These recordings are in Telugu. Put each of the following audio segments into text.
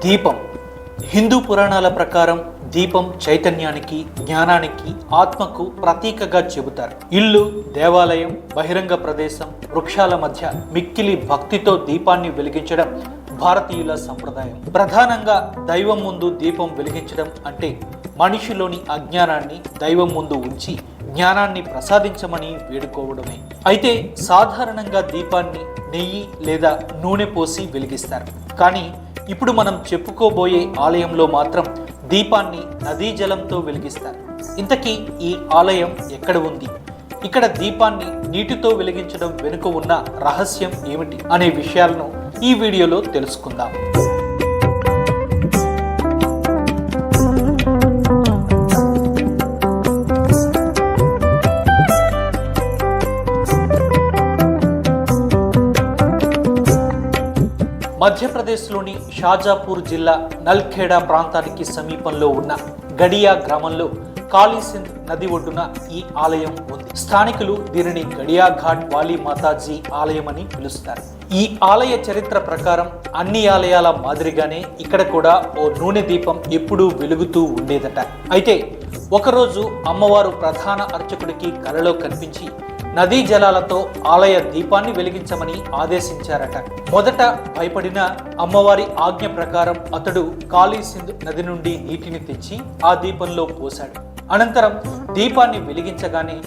దీపం హిందూ పురాణాల ప్రకారం దీపం చైతన్యానికి, జ్ఞానానికి, ఆత్మకు ప్రతీకగా చెబుతారు. ఇల్లు, దేవాలయం, బహిరంగ ప్రదేశం, వృక్షాల మధ్య మిక్కిలి భక్తితో దీపాన్ని వెలిగించడం భారతీయుల సంప్రదాయం. ప్రధానంగా దైవం ముందు దీపం వెలిగించడం అంటే మనిషిలోని అజ్ఞానాన్ని దైవం ముందు ఉంచి జ్ఞానాన్ని ప్రసాదించమని వేడుకోవడమే. అయితే సాధారణంగా దీపాన్ని నెయ్యి లేదా నూనె పోసి వెలిగిస్తారు. కానీ ఇప్పుడు మనం చెప్పుకోబోయే ఆలయంలో మాత్రం దీపాన్ని నదీ జలంతో వెలిగిస్తారు. ఇంతకీ ఈ ఆలయం ఎక్కడ ఉంది? ఇక్కడ దీపాన్ని నీటితో వెలిగించడం వెనుక ఉన్న రహస్యం ఏమిటి అనే విషయాలను ఈ వీడియోలో తెలుసుకుందాం. మధ్యప్రదేశ్లోని షాజాపూర్ జిల్లా నల్ఖేడా ప్రాంతానికి సమీపంలో ఉన్న గడియా గ్రామంలో కాళీసింధ్ నది ఒడ్డున ఈ ఆలయం ఉంది. స్థానికులు దీనిని గడియా ఘాట్ వాలీ మాతాజీ ఆలయం అని పిలుస్తారు. ఈ ఆలయ చరిత్ర ప్రకారం అన్ని ఆలయాల మాదిరిగానే ఇక్కడ కూడా ఓ నూనె దీపం ఎప్పుడూ వెలుగుతూ ఉండేదట. అయితే ఒకరోజు అమ్మవారు ప్రధాన అర్చకుడికి కలలో కనిపించి నదీ జలాలతో ఆలయ దీపాన్ని వెలిగించమని ఆదేశించారట. మొదట భయపడిన అమ్మవారి ఆజ్ఞ ప్రకారం అతడు కాళీసింధ్ నది నుండి నీటిని తెచ్చి ఆ దీపంలో పోశాడు. అనంతరం దీపాన్ని వెలిగించగానే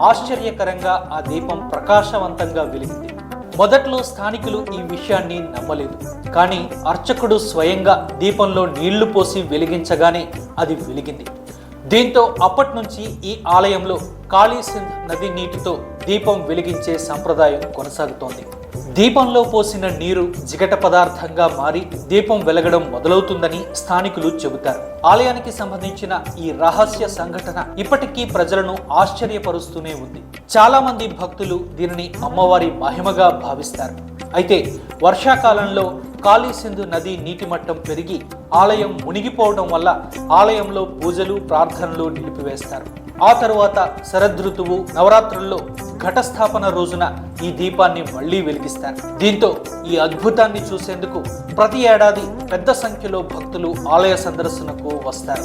ఆశ్చర్యకరంగా ఆ దీపం ప్రకాశవంతంగా వెలిగింది. మొదట్లో స్థానికులు ఈ విషయాన్ని నమ్మలేదు. కానీ అర్చకుడు స్వయంగా దీపంలో నీళ్లు పోసి వెలిగించగానే అది వెలిగింది. దీంతో అప్పటి నుంచి ఈ ఆలయంలో కాళీసింధ్ నది నీటితో దీపం వెలిగించే సంప్రదాయం కొనసాగుతోంది. దీపంలో పోసిన నీరు జిగట పదార్థంగా మారి దీపం వెలగడం మొదలవుతుందని స్థానికులు చెబుతారు. ఆలయానికి సంబంధించిన ఈ రహస్య సంఘటన ఇప్పటికీ ప్రజలను ఆశ్చర్యపరుస్తూనే ఉంది. చాలా మంది భక్తులు దీనిని అమ్మవారి మహిమగా భావిస్తారు. అయితే వర్షాకాలంలో కాళీసింధు నది నీటి మట్టం పెరిగి ఆలయం మునిగిపోవడం వల్ల ఆలయంలో పూజలు, ప్రార్థనలు నిలిపివేస్తారు. ఆ తరువాత శరదృతువు, నవరాత్రుల్లో ఘటస్థాపన రోజున ఈ దీపాన్ని మళ్లీ వెలిగిస్తారు. దీంతో ఈ అద్భుతాన్ని చూసేందుకు ప్రతి ఏడాది పెద్ద సంఖ్యలో భక్తులు ఆలయ సందర్శనకు వస్తారు.